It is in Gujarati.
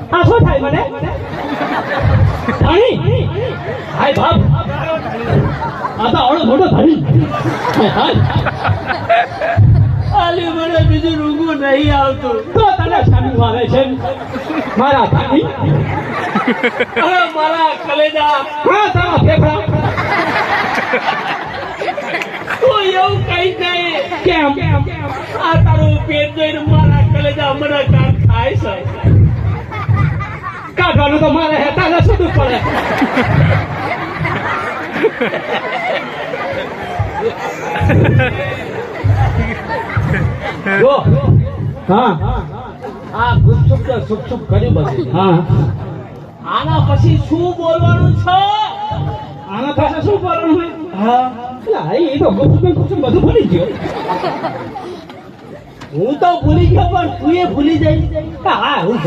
આ શું થાય મને ધણી હાય બાપ આ તો આવડો મોટો ધણી આલી મને બીજું રૂગું નહીં આવતું તો તને શાનું આવે છે મારા ધણી અરે મારા કલેજા હા તારા ફેફડા તું એવું કઈ નહીં કેમ આ તારું પેટ જોઈને મારા કલેજા મને કામ થાય છે કાઢવાનું તો મારે હેતા ને શું પડે જો હા આ ગુપચુપ ને સુપચુપ કર્યું બધું હા આના પછી શું બોલવાનું છે આના પાસે શું કરવાનું હોય હા એટલે એ તો ગુપચુપ બધું ભૂલી ગયો હું તો ભૂલી ગયો પણ તું એ ભૂલી જાય હા હું